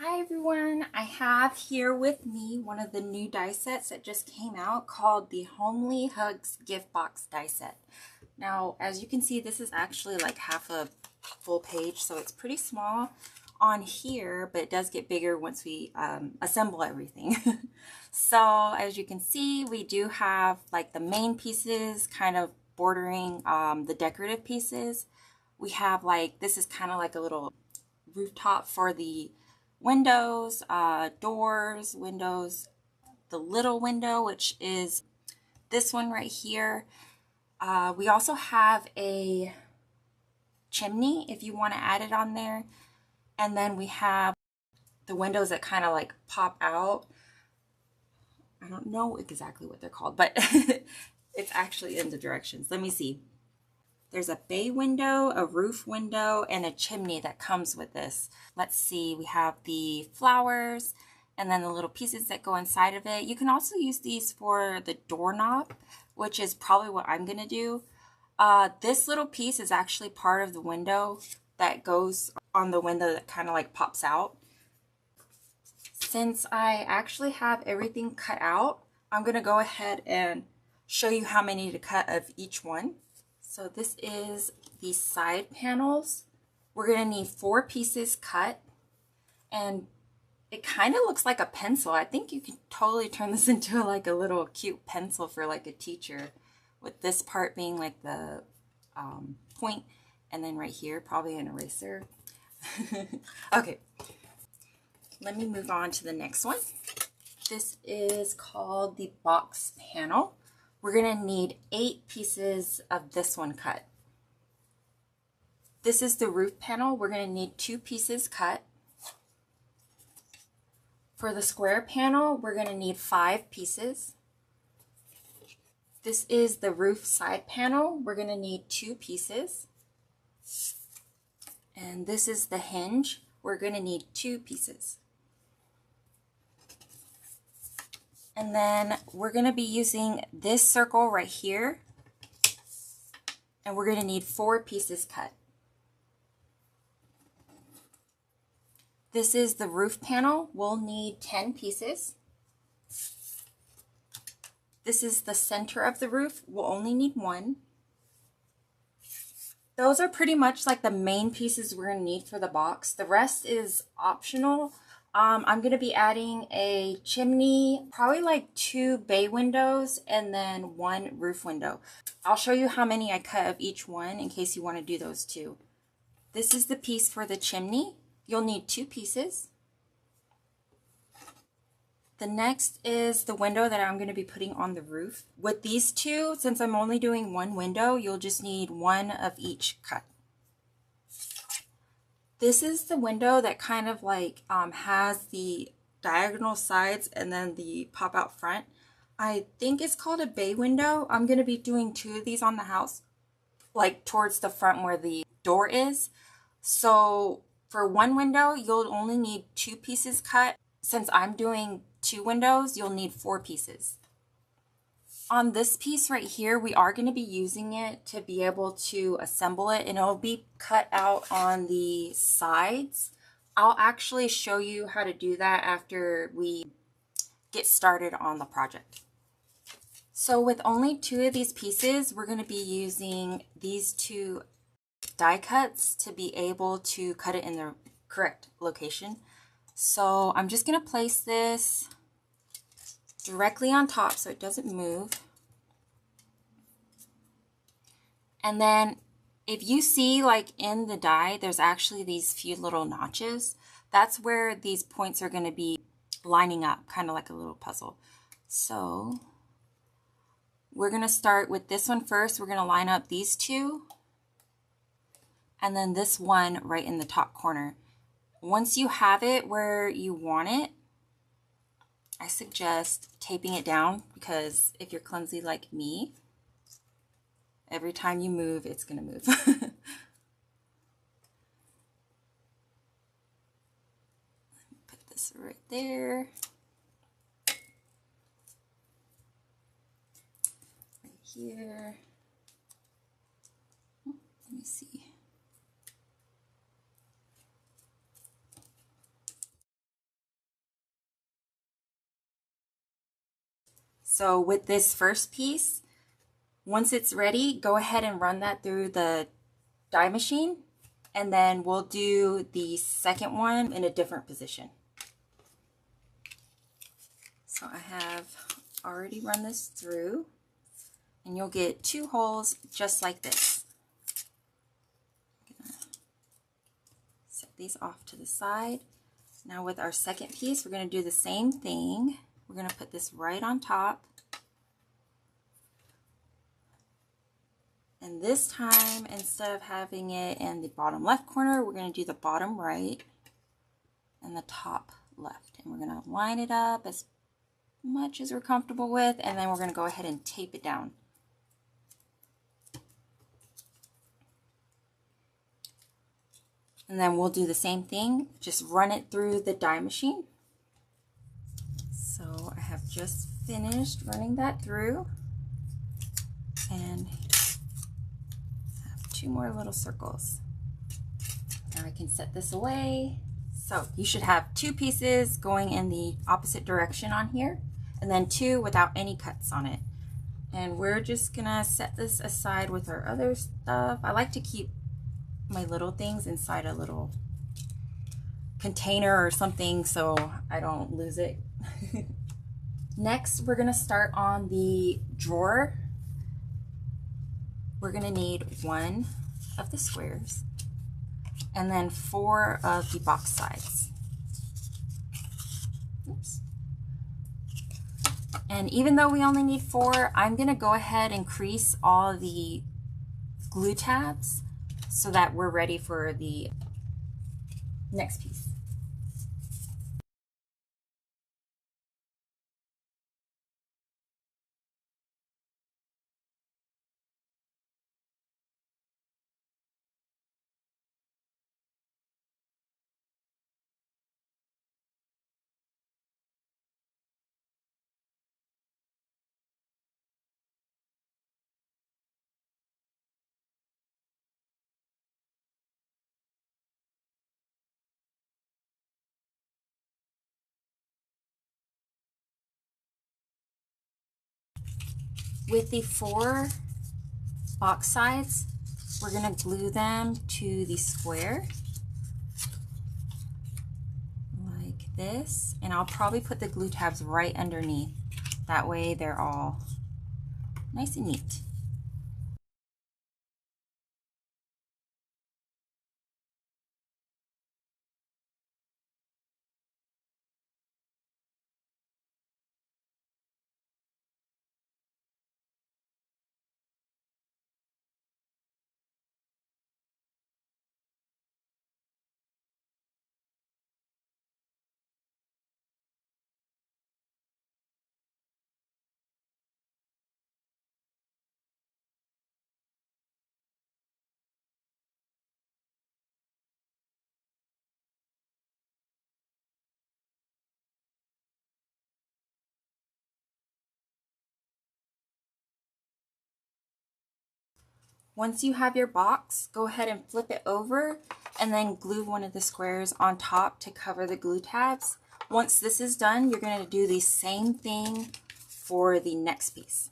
Hi everyone, I have here with me one of the new die sets that just came out called the Homely Hugs Gift Box die set. Now, as you can see, this is actually like half a full page, so it's pretty small on here, but it does get bigger once we assemble everything. So as you can see, we do have like the main pieces kind of bordering the decorative pieces. We have like, this is kind of like a little rooftop for the windows, doors, windows, the little window, which is this one right here. We also have a chimney if you want to add it on there. And then we have the windows that kind of like pop out. I don't know exactly what they're called, but it's actually in the directions. Let me see. There's a bay window, a roof window, and a chimney that comes with this. Let's see, we have the flowers and then the little pieces that go inside of it. You can also use these for the doorknob, which is probably what I'm gonna do. This little piece is actually part of the window that goes on the window that kind of like pops out. Since I actually have everything cut out, I'm gonna go ahead and show you how many to cut of each one. So this is the side panels. We're gonna need 4 pieces cut, and it kind of looks like a pencil. I think you can totally turn this into like a little cute pencil for like a teacher, with this part being like the point, and then right here probably an eraser. Okay, let me move on to the next one. This is called the box panel. We're gonna need 8 pieces of this one cut. This is the roof panel. We're gonna need 2 pieces cut. For the square panel, we're gonna need 5 pieces. This is the roof side panel. We're gonna need 2 pieces. And this is the hinge. We're gonna need 2 pieces. And then we're going to be using this circle right here, and we're going to need 4 pieces cut. This is the roof panel. We'll need 10 pieces. This is the center of the roof. We'll only need 1. Those are pretty much like the main pieces we're going to need for the box. The rest is optional. I'm going to be adding a chimney, probably like 2 bay windows, and then 1 roof window. I'll show you how many I cut of each one in case you want to do those too. This is the piece for the chimney. You'll need 2 pieces. The next is the window that I'm going to be putting on the roof. With these 2, since I'm only doing 1 window, you'll just need 1 of each cut. This is the window that kind of like has the diagonal sides and then the pop out front. I think it's called a bay window. I'm going to be doing 2 of these on the house, like towards the front where the door is. So for 1 window, you'll only need 2 pieces cut. Since I'm doing 2 windows, you'll need 4 pieces. On this piece right here, we are going to be using it to be able to assemble it, and it'll be cut out on the sides. I'll actually show you how to do that after we get started on the project. So with only 2 of these pieces, we're going to be using these 2 die cuts to be able to cut it in the correct location. So I'm just going to place this directly on top so it doesn't move. And then if you see like in the die, there's actually these few little notches. That's where these points are going to be lining up, kind of like a little puzzle. So we're going to start with this one first. We're going to line up these 2 and then this one right in the top corner. Once you have it where you want it, I suggest taping it down, because if you're clumsy like me, every time you move, it's going to move. Let me put this right there. Right here. Let me see. So with this first piece, once it's ready, go ahead and run that through the die machine, and then we'll do the second one in a different position. So I have already run this through, and you'll get 2 holes just like this. I'm gonna set these off to the side. Now with our second piece, we're going to do the same thing. We're going to put this right on top. And this time, instead of having it in the bottom left corner, we're going to do the bottom right and the top left. And we're going to line it up as much as we're comfortable with, and then we're going to go ahead and tape it down. And then we'll do the same thing, just run it through the die machine. So I have just finished running that through, and 2 more little circles. Now I can set this away. So you should have 2 pieces going in the opposite direction on here, and then 2 without any cuts on it. And we're just gonna set this aside with our other stuff. I like to keep my little things inside a little container or something so I don't lose it. Next, we're gonna start on the drawer. We're gonna need 1 of the squares and then 4 of the box sides. Oops. And even though we only need 4, I'm gonna go ahead and crease all the glue tabs so that we're ready for the next piece. With the 4 box sides, we're going to glue them to the square like this, and I'll probably put the glue tabs right underneath. That way they're all nice and neat. Once you have your box, go ahead and flip it over and then glue one of the squares on top to cover the glue tabs. Once this is done, you're going to do the same thing for the next piece.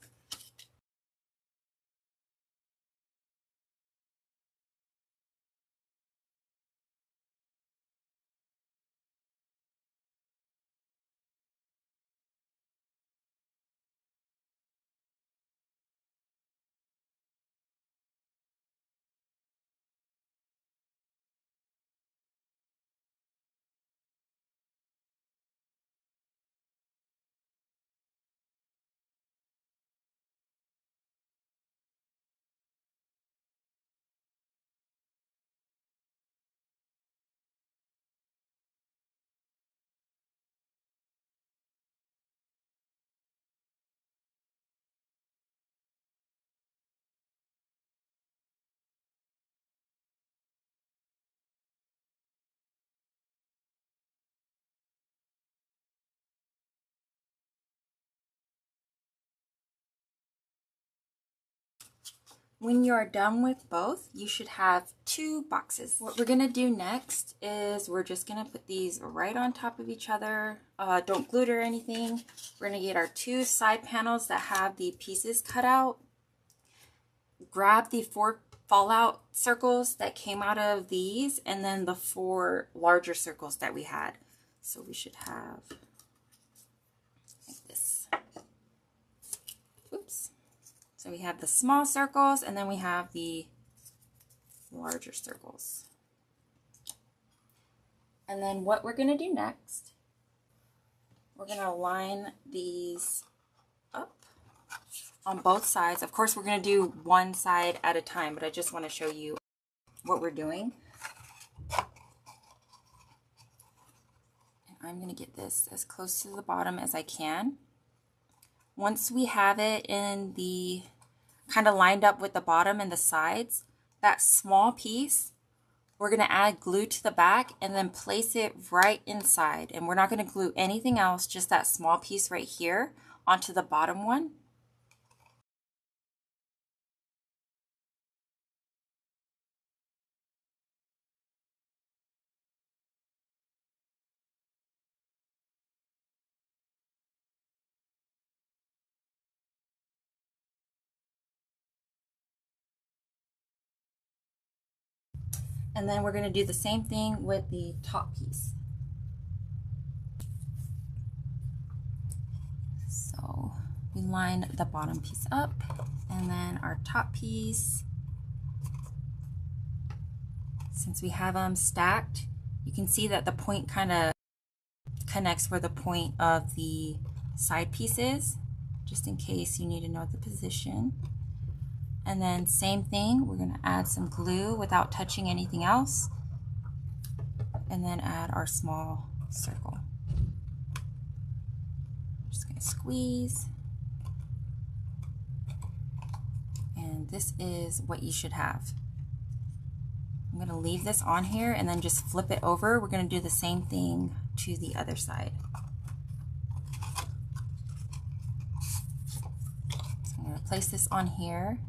When you're done with both, you should have 2 boxes. What we're gonna do next is we're just gonna put these right on top of each other. Don't glue it or anything. We're gonna get our 2 side panels that have the pieces cut out. Grab the 4 fallout circles that came out of these, and then the 4 larger circles that we had. So we should have like this. Oops. So we have the small circles, and then we have the larger circles. And then what we're going to do next, we're going to line these up on both sides. Of course, we're going to do one side at a time, but I just want to show you what we're doing. And I'm going to get this as close to the bottom as I can. Once we have it in the kind of lined up with the bottom and the sides, that small piece, we're going to add glue to the back and then place it right inside. And we're not going to glue anything else, just that small piece right here onto the bottom one. And then we're going to do the same thing with the top piece. So we line the bottom piece up, and then our top piece, since we have them stacked, you can see that the point kind of connects where the point of the side piece is, just in case you need to know the position. And then same thing, we're going to add some glue without touching anything else, and then add our small circle. Just going to squeeze, and this is what you should have. I'm going to leave this on here and then just flip it over. We're going to do the same thing to the other side. So I'm going to place this on here.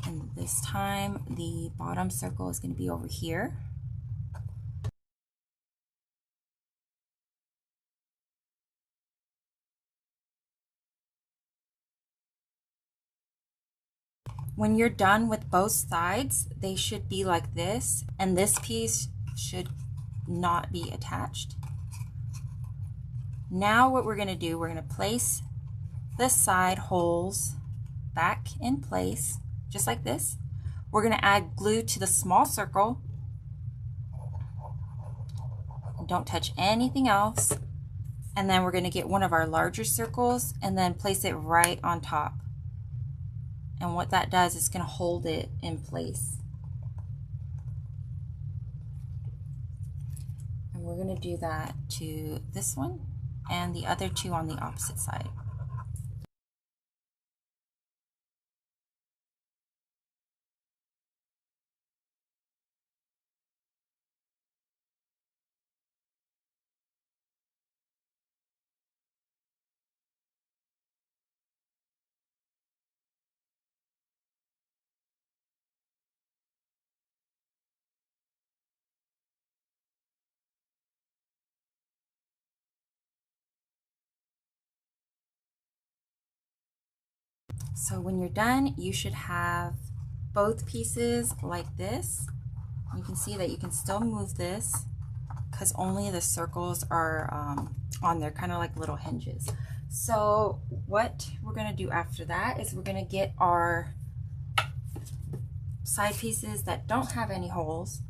And this time the bottom circle is going to be over here. When you're done with both sides, they should be like this, and this piece should not be attached. Now what we're going to do, we're going to place the side holes back in place, just like this. We're going to add glue to the small circle. Don't touch anything else. And then we're going to get one of our larger circles and then place it right on top. And what that does is going to hold it in place. And we're going to do that to this one and the other 2 on the opposite side. So when you're done, you should have both pieces like this. You can see that you can still move this because only the circles are on there, kind of like little hinges. So what we're going to do after that is we're going to get our side pieces that don't have any holes,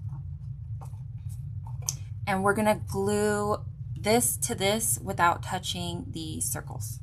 and we're going to glue this to this without touching the circles.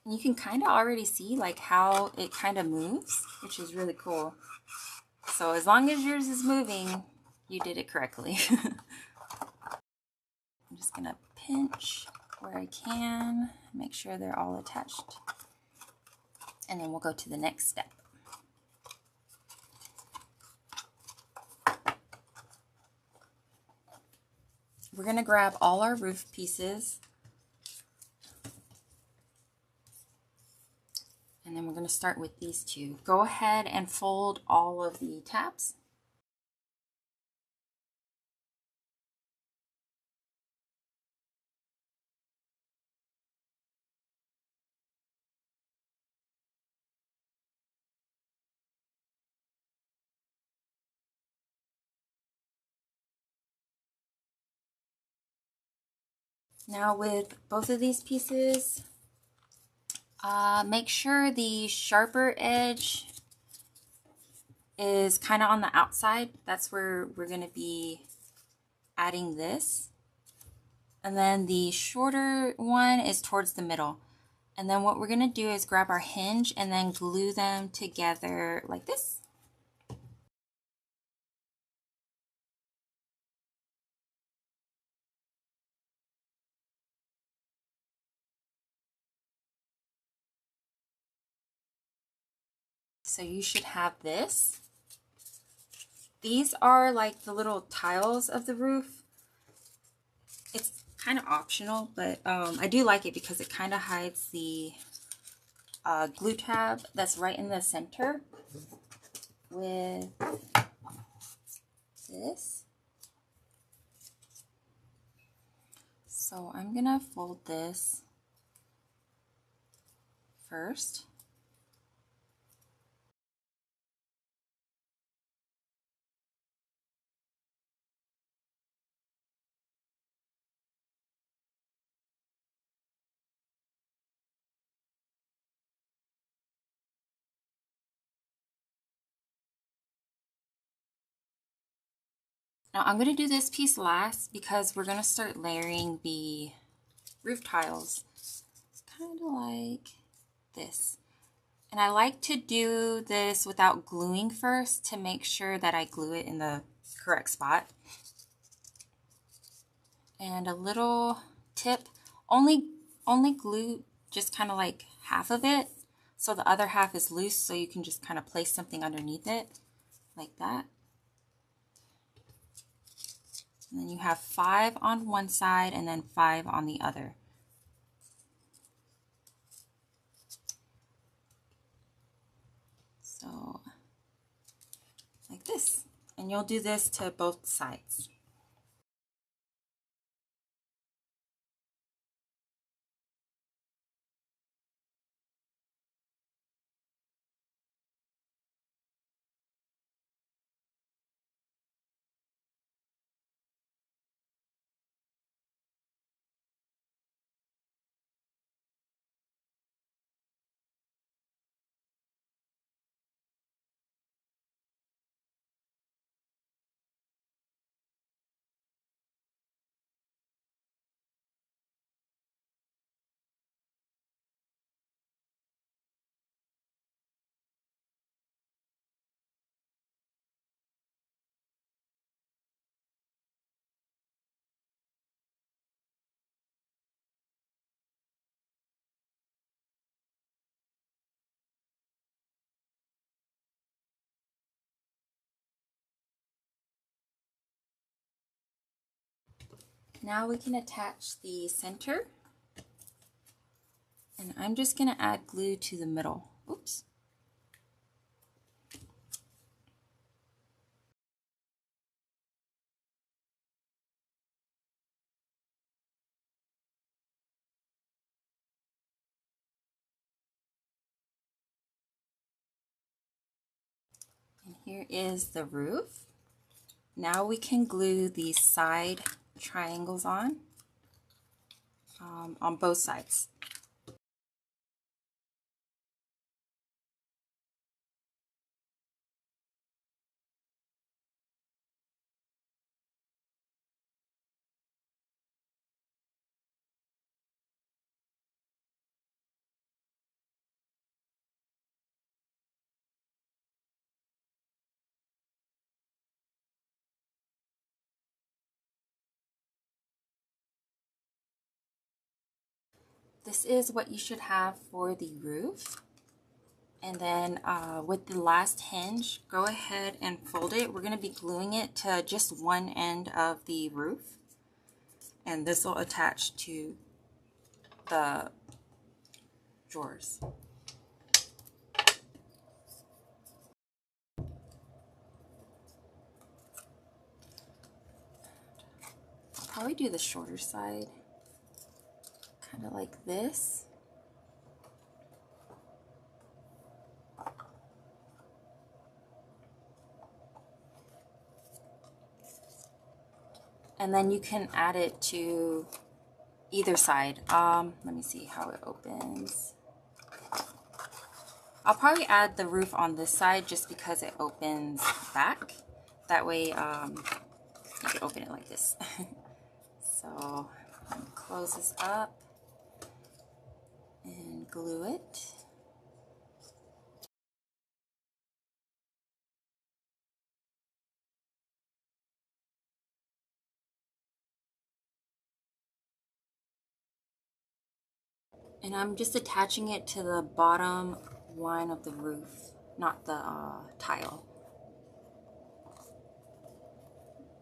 And you can kind of already see like how it kind of moves, which is really cool. So as long as yours is moving, you did it correctly. I'm just gonna pinch where I can, make sure they're all attached. And then we'll go to the next step. We're gonna grab all our roof pieces, and then we're gonna start with these two. Go ahead and fold all of the tabs. Now with both of these pieces, make sure the sharper edge is kind of on the outside. That's where we're going to be adding this. And then the shorter one is towards the middle. And then what we're going to do is grab our hinge and then glue them together like this. So you should have this. These are like the little tiles of the roof. It's kind of optional, but I do like it because it kind of hides the glue tab that's right in the center with this. So I'm gonna fold this first. Now I'm going to do this piece last because we're going to start layering the roof tiles. It's kind of like this. And I like to do this without gluing first to make sure that I glue it in the correct spot. And a little tip, only glue just kind of like half of it, so the other half is loose, so you can just kind of place something underneath it like that. And then you have 5 on one side and then 5 on the other. So like this. And you'll do this to both sides. Now we can attach the center. And I'm just going to add glue to the middle. Oops. And here is the roof. Now we can glue these side triangles on both sides. this is what you should have for the roof. And then with the last hinge, go ahead and fold it. We're going to be gluing it to just one end of the roof. And this will attach to the drawers. I'll probably do the shorter side, kind of like this. And then you can add it to either side. Let me see how it opens. I'll probably add the roof on this side just because it opens back. That way you can open it like this. So close this up and glue it. And I'm just attaching it to the bottom line of the roof, not the tile.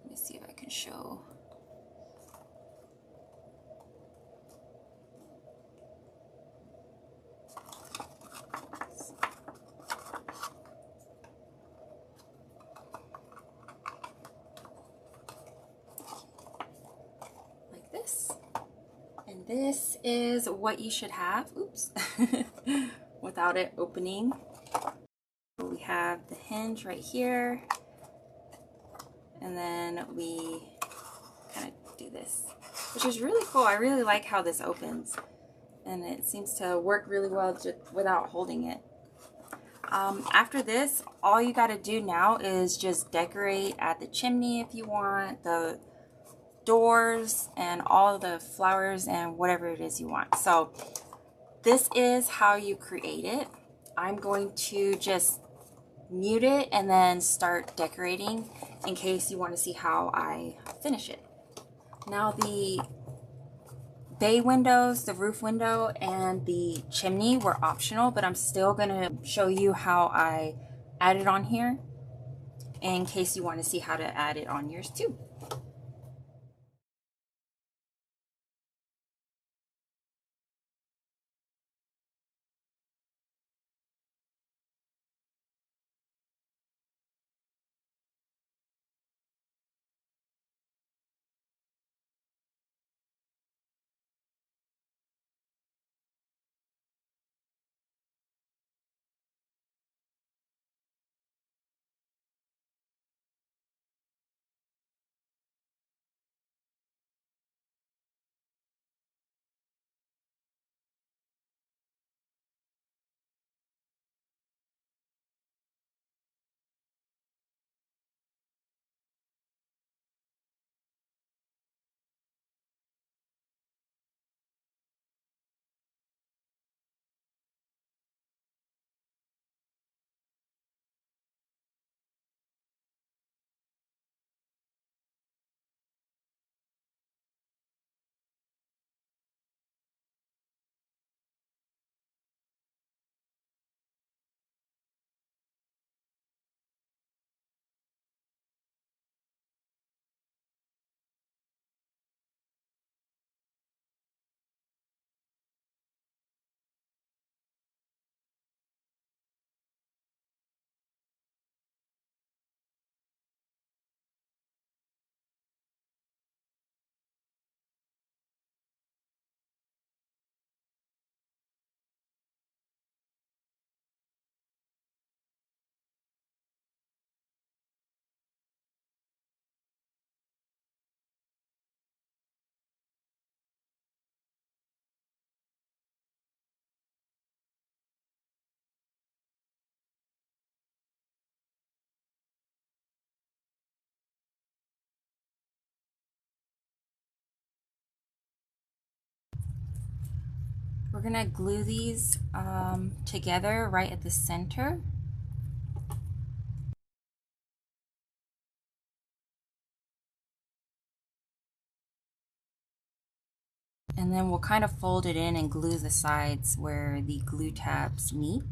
Let me see if I can show. Like this. And this is what you should have, oops, without it opening. We have the hinge right here, and then we kind of do this, which is really cool. I really like how this opens, and it seems to work really well just without holding it. After this, all you got to do now is just decorate at the chimney if you want, the doors and all the flowers and whatever it is you want. So this is how you create it. I'm going to just mute it and then start decorating in case you want to see how I finish it. Now the bay windows, the roof window, and the chimney were optional, but I'm still going to show you how I add it on here in case you want to see how to add it on yours too. We're gonna glue these together right at the center. And then we'll kind of fold it in and glue the sides where the glue tabs meet.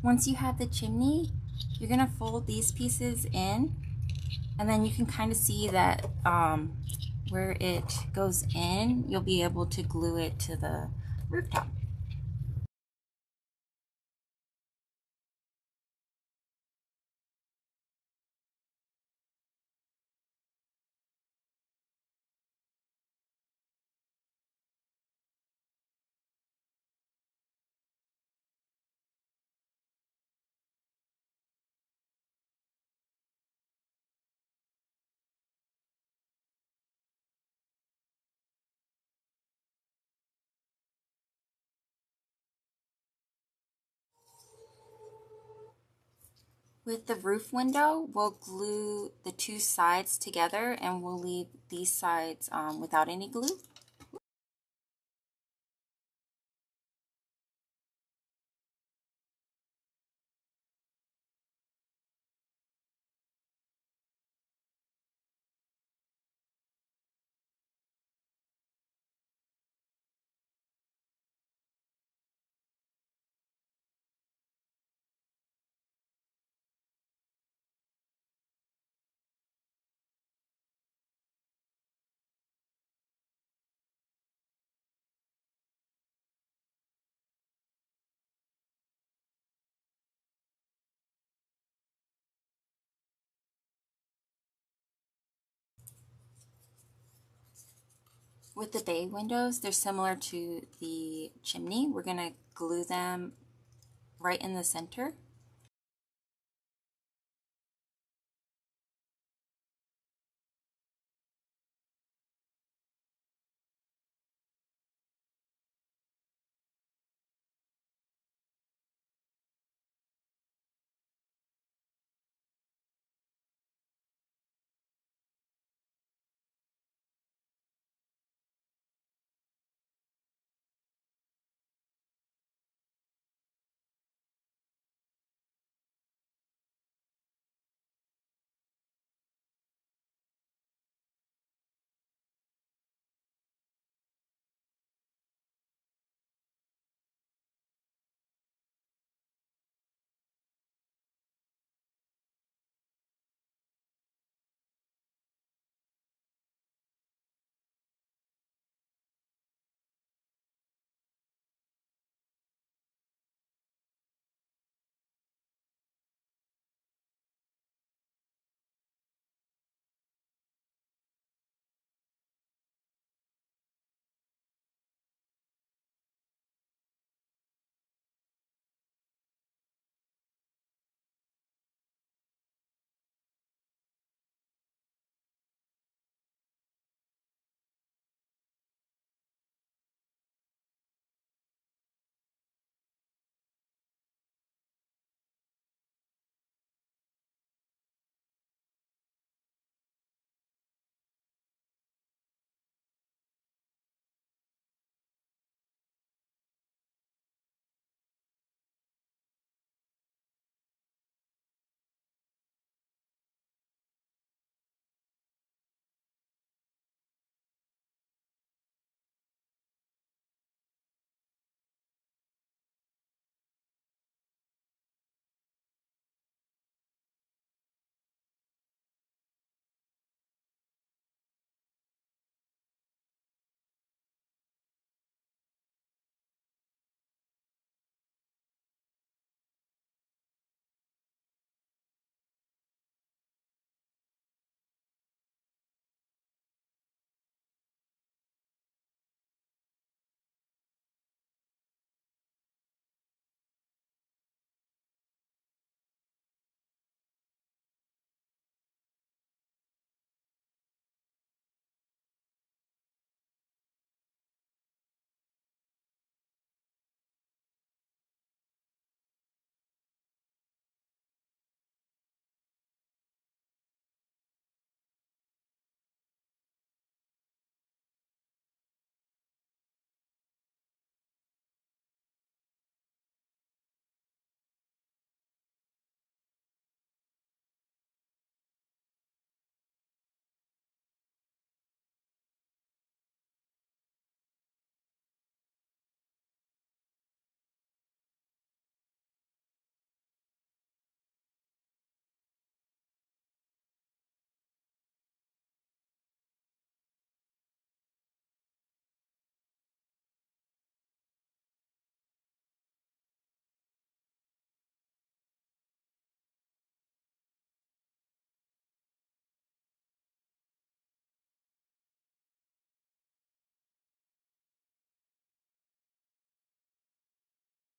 Once you have the chimney, you're gonna fold these pieces in, and then you can kind of see that where it goes in, you'll be able to glue it to the rooftop. With the roof window, we'll glue the two sides together and we'll leave these sides without any glue. With the bay windows, they're similar to the chimney. We're going to glue them right in the center.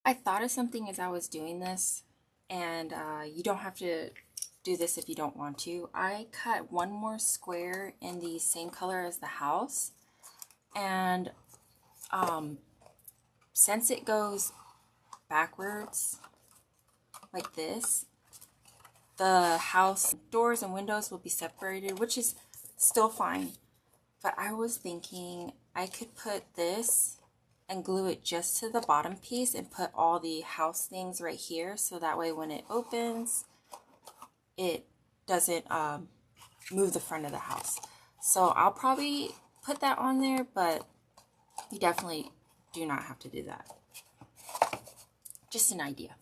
I thought of something as I was doing this, and you don't have to do this if you don't want to. I cut one more square in the same color as the house, and since it goes backwards like this, the house doors and windows will be separated, which is still fine. But I was thinking I could put this and glue it just to the bottom piece and put all the house things right here, so that way when it opens, it doesn't move the front of the house. So I'll probably put that on there, but you definitely do not have to do that. Just an idea.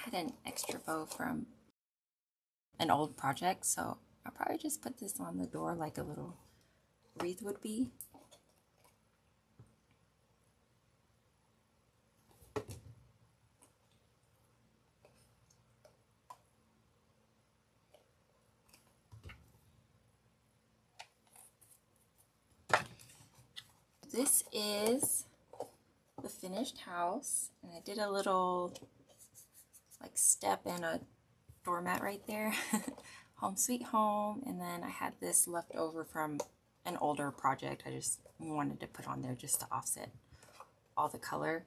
had an extra bow from an old project, so I'll probably just put this on the door like a little wreath would be. This is the finished house, and I did a little like step and a doormat right there. Home sweet home. And then I had this left over from an older project. I just wanted to put on there just to offset all the color.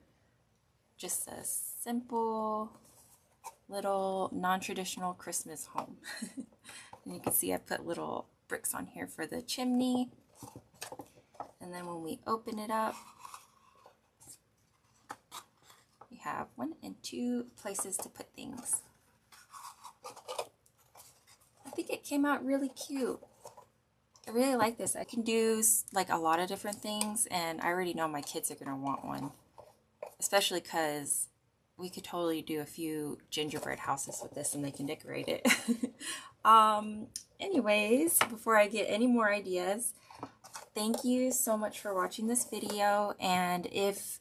Just a simple little non-traditional Christmas home. And you can see I put little bricks on here for the chimney. And then when we open it up, we have 1 and 2 places to put things. I think it came out really cute. I really like this. I can do like a lot of different things, and I already know my kids are going to want one. Especially because we could totally do a few gingerbread houses with this and they can decorate it. Anyways, before I get any more ideas, thank you so much for watching this video, and if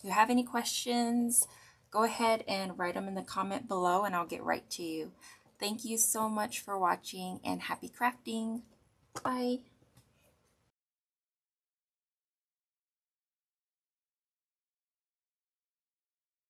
you have any questions, go ahead and write them in the comment below and I'll get right to you. Thank you so much for watching, and happy crafting. Bye.